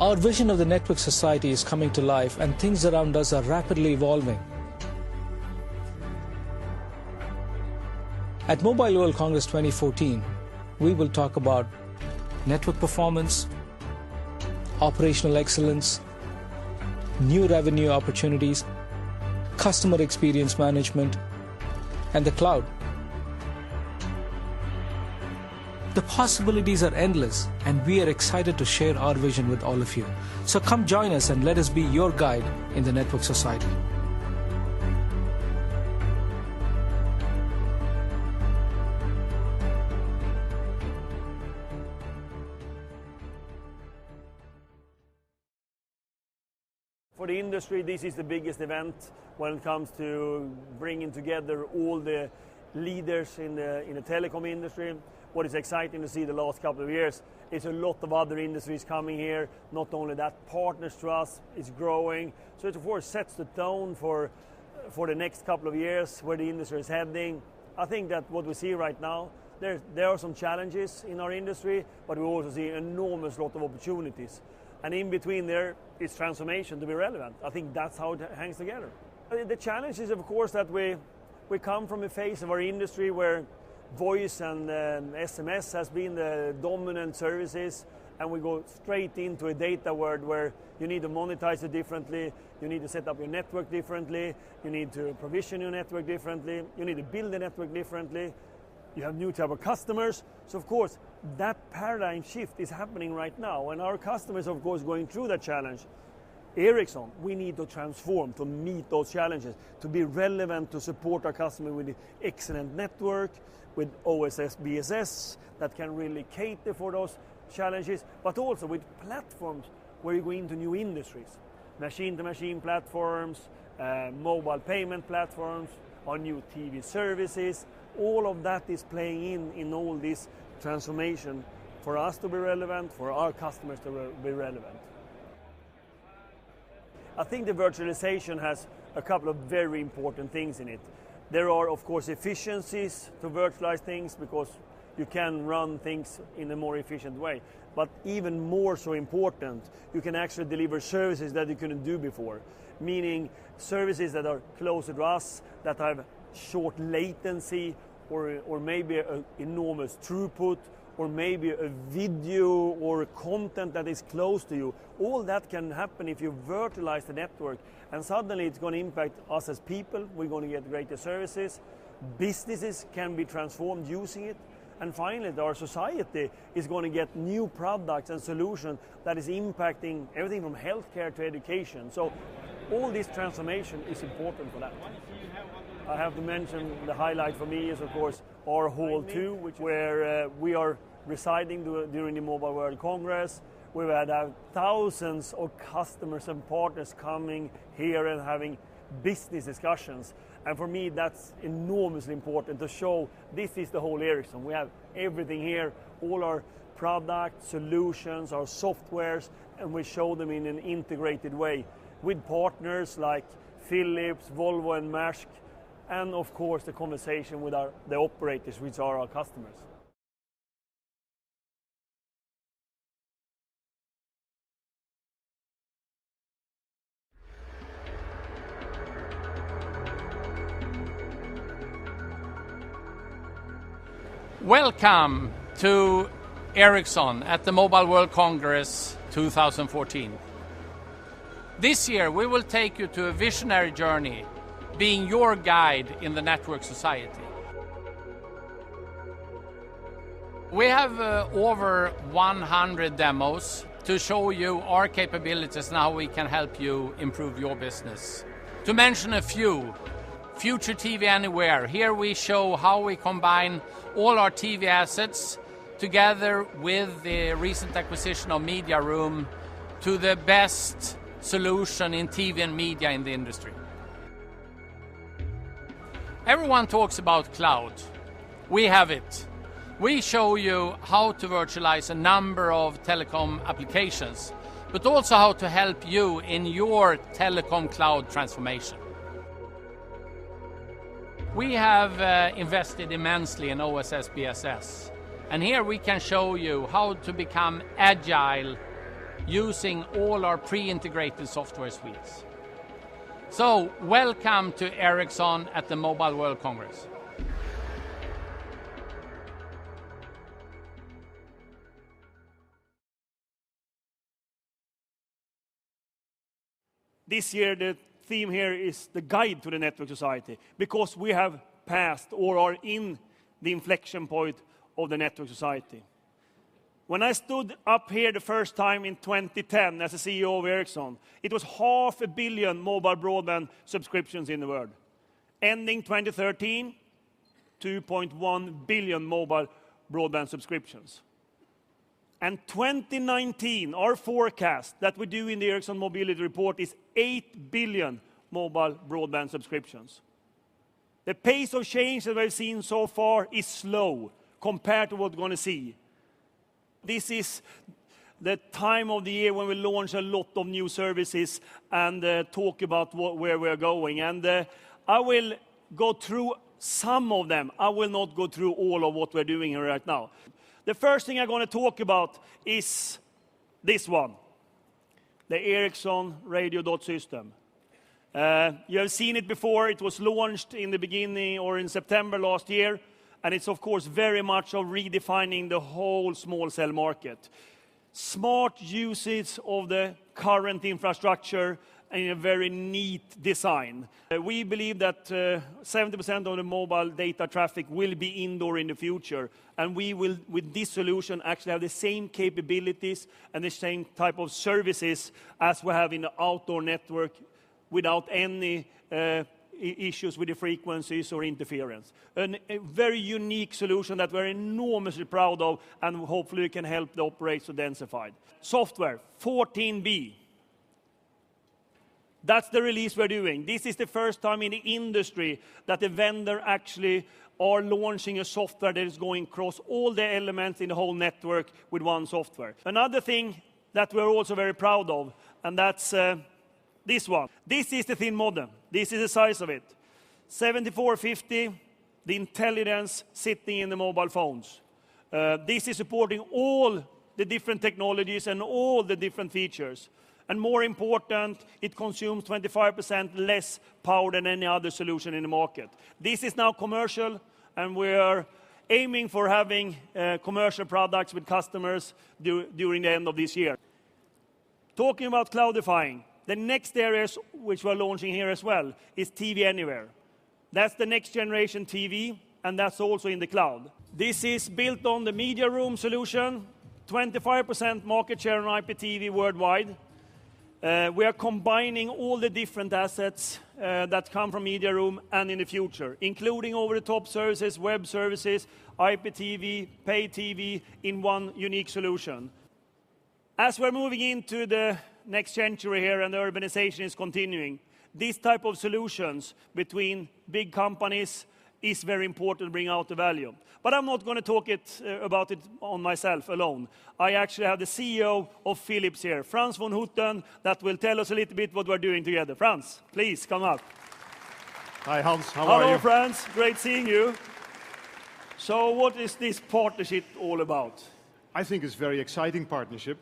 Our vision of the network society is coming to life and things around us are rapidly evolving. At Mobile World Congress 2014, we will talk about network performance, operational excellence, new revenue opportunities, customer experience management, and the cloud. The possibilities are endless, and we are excited to share our vision with all of you. So come join us and let us be your guide in the network society. For the industry, this is the biggest event when it comes to bringing together all the leaders in the telecom industry. What is exciting to see the last couple of years is a lot of other industries coming here. Not only that, partners to us is growing. So it of course sets the tone for the next couple of years where the industry is heading. I think that what we see right now, there are some challenges in our industry, but we also see an enormous lot of opportunities. And in between there is transformation to be relevant. I think that's how it hangs together. The challenge is of course that we come from a phase of our industry where voice and SMS has been the dominant services, and we go straight into a data world where you need to monetize it differently, you need to set up your network differently, you need to provision your network differently, you need to build the network differently, you have new type of customers. So of course that paradigm shift is happening right now, and our customers of course going through that challenge. Ericsson, we need to transform to meet those challenges, to be relevant, to support our customer with the excellent network, with OSS, BSS that can really cater for those challenges, but also with platforms where you go into new industries, machine-to-machine platforms, mobile payment platforms, our new TV services. All of that is playing in all this transformation for us to be relevant, for our customers to be relevant. I think the virtualization has a couple of very important things in it. There are, of course, efficiencies to virtualize things because you can run things in a more efficient way. But even more so important, you can actually deliver services that you couldn't do before, meaning services that are closer to us, that have short latency, or maybe an enormous throughput, or maybe a video or content that is close to you. All that can happen if you virtualize the network, and suddenly it's going to impact us as people. We're going to get greater services. Businesses can be transformed using it. And finally, our society is going to get new products and solutions that is impacting everything from healthcare to education. So all this transformation is important for that. I have to mention the highlight for me is, of course, our Hall 2, where we are residing during the Mobile World Congress. We've had thousands of customers and partners coming here and having business discussions. And for me, that's enormously important to show this is the whole Ericsson. We have everything here, all our products, solutions, our softwares, and we show them in an integrated way with partners like Philips, Volvo and Maersk, and of course the conversation with the operators, which are our customers. Welcome to Ericsson at the Mobile World Congress 2014. This year we will take you to a visionary journey, being your guide in the network society. We have over 100 demos to show you our capabilities and how we can help you improve your business. To mention a few, Future TV Anywhere. Here we show how we combine all our TV assets together with the recent acquisition of Media Room to the best solution in TV and media in the industry. Everyone talks about cloud. We have it. We show you how to virtualize a number of telecom applications, but also how to help you in your telecom cloud transformation. We have invested immensely in OSS BSS, and here we can show you how to become agile using all our pre-integrated software suites. So, welcome to Ericsson at the Mobile World Congress. This year the theme here is the guide to the network society, because we have passed or are in the inflection point of the network society. When I stood up here the first time in 2010 as the CEO of Ericsson, it was 500 million mobile broadband subscriptions in the world. Ending 2013, 2.1 billion mobile broadband subscriptions. And 2019, our forecast that we do in the Ericsson Mobility Report is 8 billion mobile broadband subscriptions. The pace of change that we've seen so far is slow compared to what we're going to see. This is the time of the year when we launch a lot of new services and talk about where we're going. And I will go through some of them. I will not go through all of what we're doing here right now. The first thing I'm going to talk about is this one, the Ericsson Radio Dot System. You have seen it before. It was launched in the beginning or in September last year. And it's, of course, very much of redefining the whole small cell market. Smart usage of the current infrastructure in a very neat design. We believe that 70% of the mobile data traffic will be indoor in the future. And we will, with this solution, actually have the same capabilities and the same type of services as we have in the outdoor network without any issues with the frequencies or interference. A very unique solution that we're enormously proud of, and hopefully we can help the operators to densify. Software, 14B. That's the release we're doing. This is the first time in the industry that the vendor actually are launching a software that is going across all the elements in the whole network with one software. Another thing that we're also very proud of, and that's this one. This is the thin modem. This is the size of it. 7450, the intelligence sitting in the mobile phones. This is supporting all the different technologies and all the different features. And more important, it consumes 25% less power than any other solution in the market. This is now commercial, and we are aiming for having commercial products with customers during the end of this year. Talking about cloudifying, the next areas which we're launching here as well is TV Anywhere. That's the next generation TV, and that's also in the cloud. This is built on the Media Room solution, 25% market share on IPTV worldwide. We are combining all the different assets that come from Media Room and in the future, including over-the-top services, web services, IPTV, pay TV in one unique solution. As we're moving into the next century here and the urbanization is continuing, these type of solutions between big companies is very important to bring out the value. But I'm not going to talk about it on myself alone. I actually have the CEO of Philips here, Frans von Houten, that will tell us a little bit what we're doing together. Frans, please come up. Hi Hans, how are you? Hello Frans, great seeing you. So what is this partnership all about? I think it's a very exciting partnership.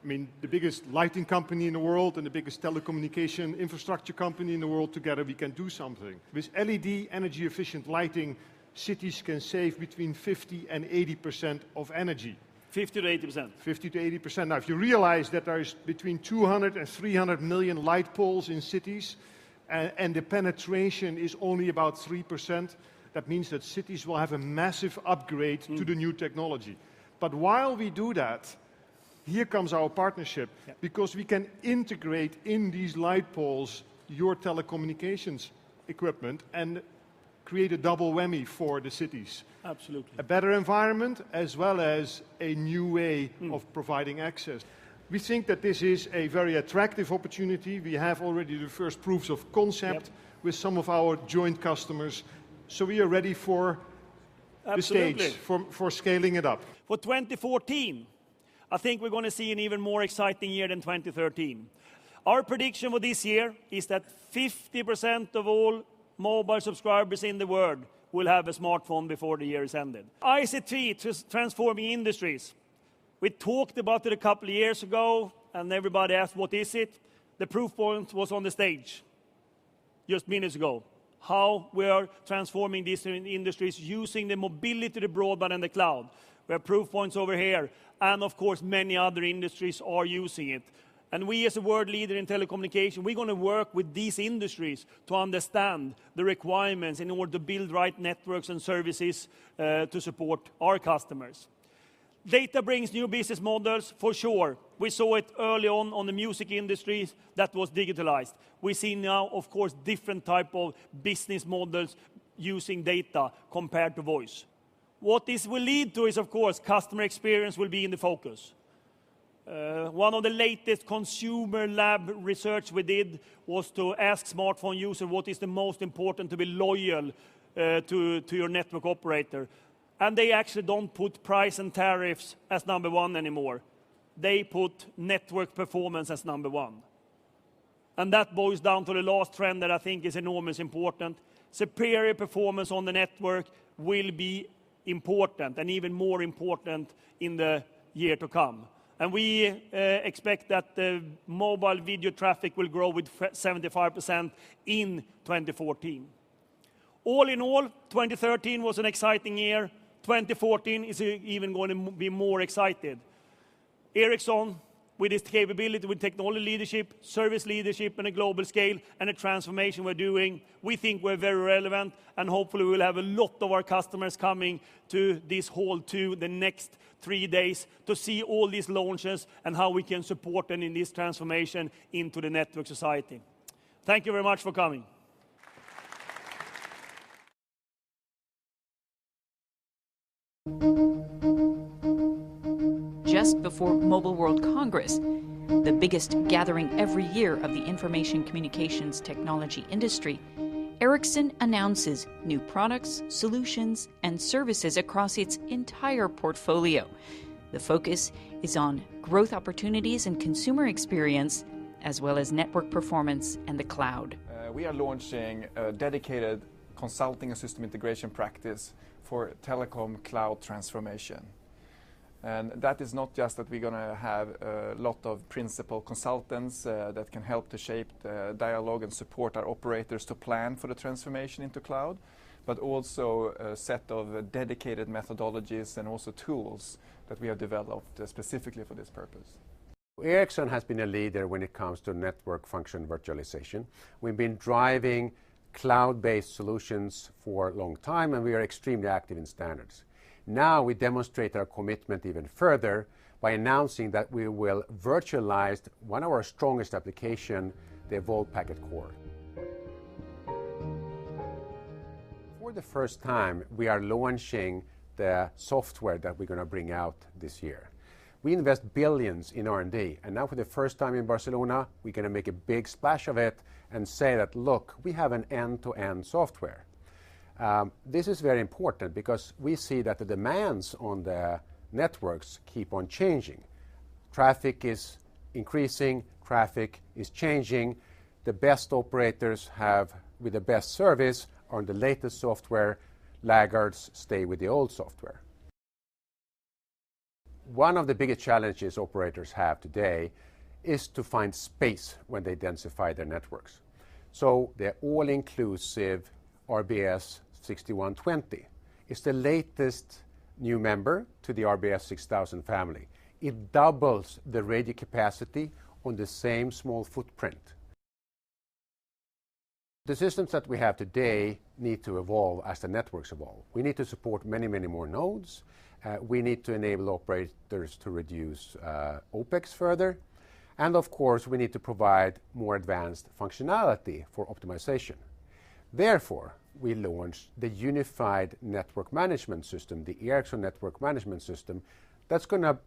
I mean, the biggest lighting company in the world and the biggest telecommunication infrastructure company in the world, together we can do something. With LED, energy efficient lighting, cities can save between 50 and 80% of energy. 50 to 80%. 50 to 80%. Now, if you realize that there is between 200 and 300 million light poles in cities, and the penetration is only about 3%, that means that cities will have a massive upgrade to the new technology. But while we do that, here comes our partnership, because we can integrate in these light poles your telecommunications equipment and create a double whammy for the cities. Absolutely. A better environment as well as a new way of providing access. We think that this is a very attractive opportunity. We have already the first proofs of concept with some of our joint customers. So we are ready for the stage, for scaling it up. For 2014, I think we're going to see an even more exciting year than 2013. Our prediction for this year is that 50% of all mobile subscribers in the world will have a smartphone before the year is ended. ICT is transforming industries. We talked about it a couple of years ago. and everybody asked, what is it? The proof point was on the stage just minutes ago. How we are transforming these industries using the mobility, the broadband, and the cloud. We have proof points over here, and of course many other industries are using it. And we as a world leader in telecommunication, we're going to work with these industries to understand the requirements in order to build right networks and services to support our customers. Data brings new business models, for sure. We saw it early on the music industry that was digitalized. We see now, of course, different type of business models using data compared to voice. What this will lead to is, of course, customer experience will be in the focus. One of the latest consumer lab research we did was to ask smartphone users what is the most important to be loyal to your network operator. And they actually don't put price and tariffs as number one anymore. They put network performance as number one. And that boils down to the last trend that I think is enormously important. Superior performance on the network will be important, and even more important in the year to come. And we expect that the mobile video traffic will grow with 75% in 2014. All in all, 2013 was an exciting year. 2014 is even going to be more excited. Ericsson, with its capability, with technology leadership, service leadership, and a global scale, and a transformation we're doing, we think we're very relevant, and hopefully we'll have a lot of our customers coming to this hall too the next 3 days to see all these launches and how we can support them in this transformation into the network society. Thank you very much for coming. Just before Mobile World Congress, the biggest gathering every year of the information communications technology industry, Ericsson announces new products, solutions, and services across its entire portfolio. The focus is on growth opportunities and consumer experience, as well as network performance and the cloud. We are launching a dedicated consulting and system integration practice for telecom cloud transformation. And that is not just that we're going to have a lot of principal consultants that can help to shape the dialogue and support our operators to plan for the transformation into cloud, but also a set of dedicated methodologies and also tools that we have developed specifically for this purpose. Ericsson has been a leader when it comes to network function virtualization. We've been driving cloud-based solutions for a long time, and we are extremely active in standards. Now we demonstrate our commitment even further by announcing that we will virtualize one of our strongest applications, the Evolved Packet Core. For the first time, we are launching the software that we're going to bring out this year. We invest billions in R&D, and now for the first time in Barcelona, we're going to make a big splash of it and say that, look, we have an end-to-end software. This is very important because we see that the demands on the networks keep on changing. Traffic is increasing, traffic is changing. The best operators have, with the best service, are on the latest software. Laggards stay with the old software. One of the biggest challenges operators have today is to find space when they densify their networks. So the all-inclusive RBS 6120 is the latest new member to the RBS 6000 family. It doubles the radio capacity on the same small footprint. The systems that we have today need to evolve as the networks evolve. We need to support many, many more nodes. We need to enable operators to reduce OPEX further. And of course, we need to provide more advanced functionality for optimization. Therefore, we launched the unified network management system, the Ericsson Network Management System, that's going to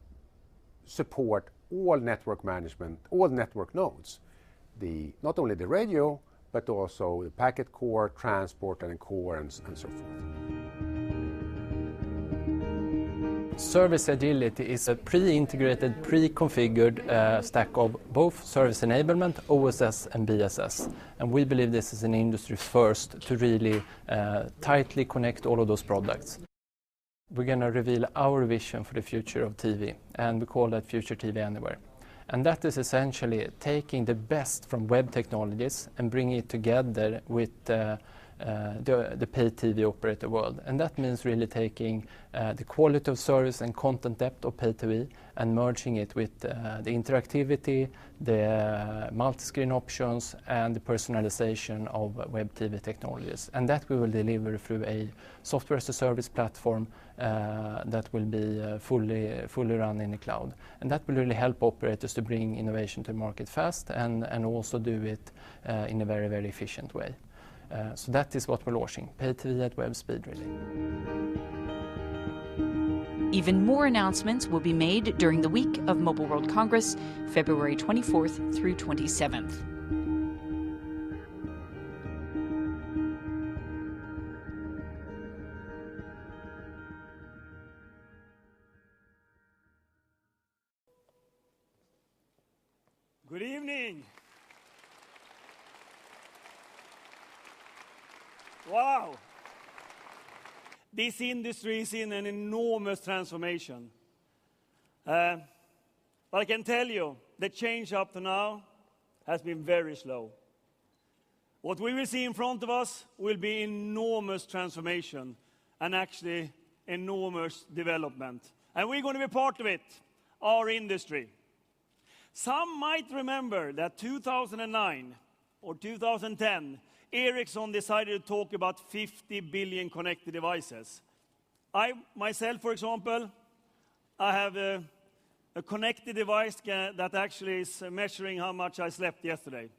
support all network management, all network nodes. Not only the radio, but also the packet core, transport, and core, and so forth. Service agility is a pre-integrated, pre-configured stack of both service enablement, OSS and BSS. And we believe this is an industry first to really tightly connect all of those products. We're going to reveal our vision for the future of TV, and we call that Future TV Anywhere. And that is essentially taking the best from web technologies and bringing it together with the pay TV operator world. And that means really taking the quality of service and content depth of pay TV and merging it with the interactivity, the multi-screen options, and the personalization of web TV technologies. And that we will deliver through a software as a service platform that will be fully run in the cloud. And that will really help operators to bring innovation to the market fast and also do it in a very, very efficient way. So that is what we're launching, pay TV at web speed, really. Even more announcements will be made during the week of Mobile World Congress, February 24th through 27th. Good evening. Wow. This industry is in an enormous transformation. But I can tell you, the change up to now has been very slow. What we will see in front of us will be enormous transformation and actually enormous development. And we're going to be part of it, our industry. Some might remember that 2009 or 2010, Ericsson decided to talk about 50 billion connected devices. I, myself, for example, I have a connected device that actually is measuring how much I slept yesterday.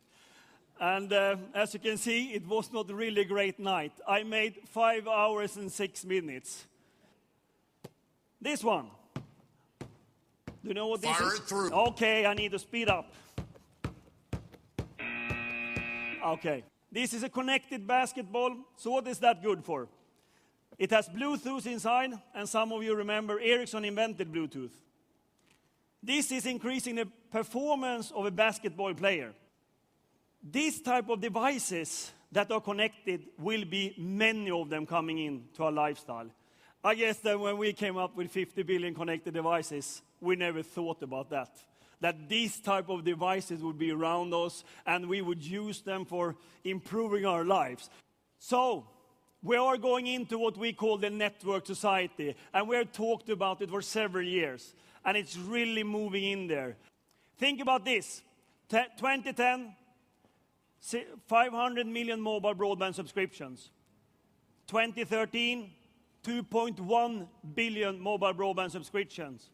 And as you can see, it was not really a great night. I made 5 hours and 6 minutes. This one. Do you know what this is? Fire it through. Okay, I need to speed up. Okay. This is a connected basketball. So what is that good for? It has Bluetooth inside, and some of you remember Ericsson invented Bluetooth. This is increasing the performance of a basketball player. These type of devices that are connected will be many of them coming into our lifestyle. I guess that when we came up with 50 billion connected devices, we never thought about that. That these type of devices would be around us and we would use them for improving our lives. So, we are going into what we call the network society, and we have talked about it for several years, and it's really moving in there. Think about this. 2010, 500 million mobile broadband subscriptions. 2013, 2.1 billion mobile broadband subscriptions.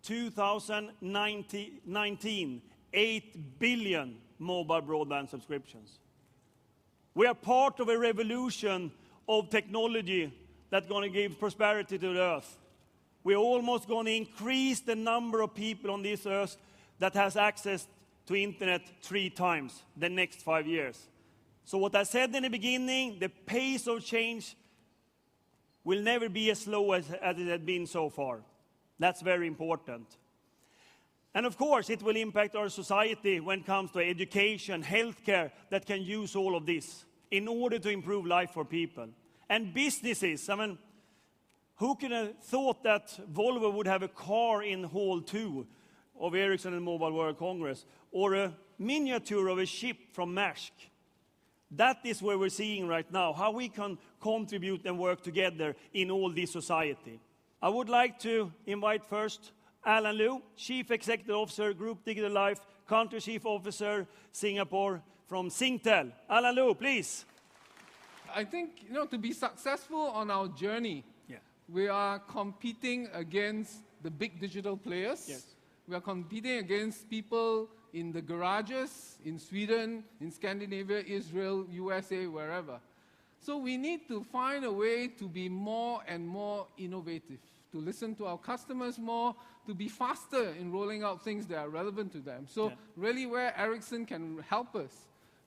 2019, 8 billion mobile broadband subscriptions. We are part of a revolution of technology that's going to give prosperity to the earth. We're almost going to increase the number of people on this earth that has access to internet 3 times the next 5 years. So what I said in the beginning, the pace of change will never be as slow as it has been so far. That's very important. And of course, it will impact our society when it comes to education, healthcare, that can use all of this in order to improve life for people. And businesses, I mean, who could have thought that Volvo would have a car in Hall 2 of Ericsson and Mobile World Congress, or a miniature of a ship from Maersk? That is where we're seeing right now, how we can contribute and work together in all this society. I would like to invite first Alan Liu, Chief Executive Officer, Group Digital Life, Country Chief Officer, Singapore, from Singtel. Alan Liu, please. I think, to be successful on our journey, we are competing against the big digital players. Yes. We are competing against people in the garages, in Sweden, in Scandinavia, Israel, USA, wherever. So we need to find a way to be more and more innovative, to listen to our customers more, to be faster in rolling out things that are relevant to them. So really where Ericsson can help us,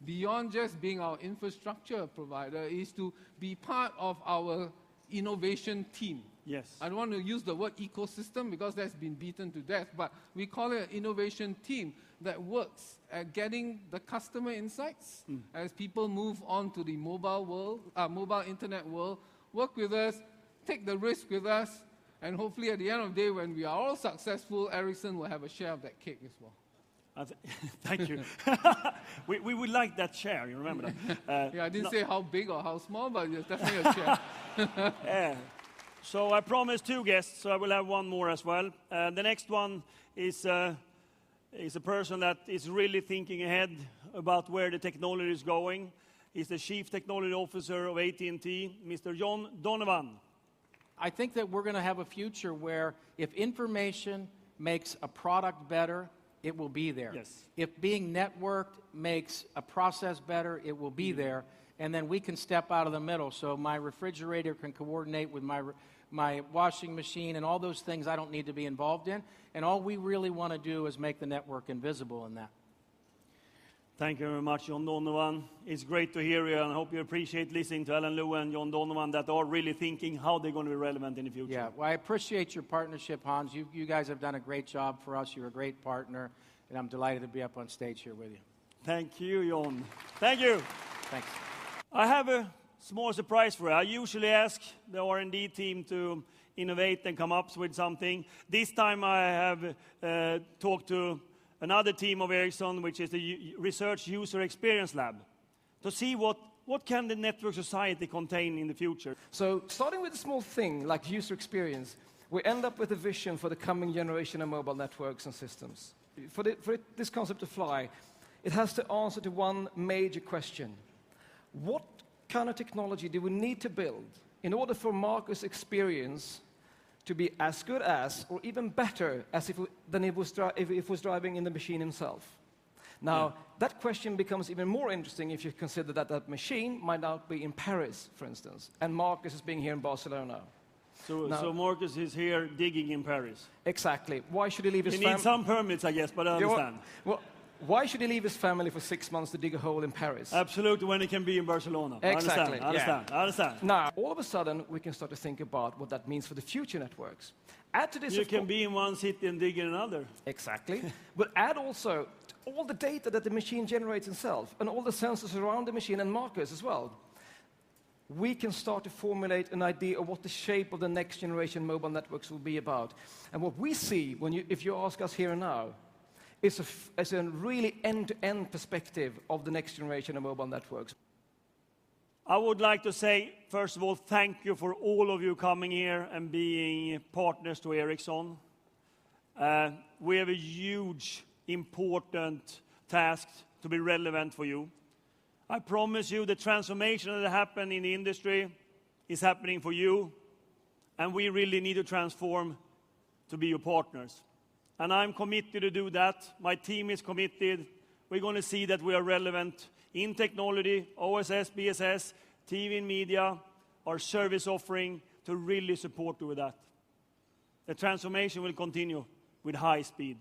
beyond just being our infrastructure provider, is to be part of our innovation team. Yes. I don't want to use the word ecosystem because that's been beaten to death, but we call it an innovation team that works at getting the customer insights as people move on to the mobile world, mobile internet world. Work with us, take the risk with us, And hopefully at the end of the day, when we are all successful, Ericsson will have a share of that cake as well. Thank you. we would like that share, you remember that? Yeah, I didn't say how big or how small, but there's definitely a share. Yeah. So I promised 2 guests, so I will have 1 more as well. The next one is a person that is really thinking ahead about where the technology is going. He's the Chief Technology Officer of AT&T, Mr. John Donovan. I think that we're going to have a future where if information makes a product better, it will be there. Yes. If being networked makes a process better, it will be there. And then we can step out of the middle. So my refrigerator can coordinate with my washing machine and all those things I don't need to be involved in. And all we really want to do is make the network invisible in that. Thank you very much, John Donovan. It's great to hear you, and I hope you appreciate listening to Alan Lew and John Donovan that are really thinking how they're going to be relevant in the future. Yeah, well, I appreciate your partnership, Hans. You guys have done a great job for us. You're a great partner, and I'm delighted to be up on stage here with you. Thank you, John. Thank you. Thanks. I have a small surprise for you. I usually ask the R&D team to innovate and come up with something. This time I have talked to another team of Ericsson, which is the Research User Experience Lab, to see what can the network society contain in the future. So starting with a small thing like user experience, we end up with a vision for the coming generation of mobile networks and systems. For this concept to fly, it has to answer to one major question. What kind of technology do we need to build in order for Marcus' experience to be as good as, or even better as if it was driving in the machine himself? Now, that question becomes even more interesting if you consider that that machine might now be in Paris, for instance, and Marcus is being here in Barcelona. So Marcus is here digging in Paris. Exactly. Why should he leave his He family? needs some permits, I guess, but I understand. Well, why should he leave his family for 6 months to dig a hole in Paris? Absolutely, when he can be in Barcelona. Exactly. I understand. Now, all of a sudden, we can start to think about what that means for the future networks. Add to this, you can be in one city and dig in another. Exactly. But add also all the data that the machine generates itself, and all the sensors around the machine and Marcus as well. We can start to formulate an idea of what the shape of the next generation mobile networks will be about. And what we see, if you ask us here and now, is a really end-to-end perspective of the next generation of mobile networks. I would like to say, first of all, thank you for all of you coming here and being partners to Ericsson. We have a huge, important task to be relevant for you. I promise you the transformation that happened in the industry is happening for you, and we really need to transform to be your partners. And I'm committed to do that. My team is committed. We're going to see that we are relevant in technology, OSS, BSS, TV and media, our service offering to really support you with that. The transformation will continue with high speed.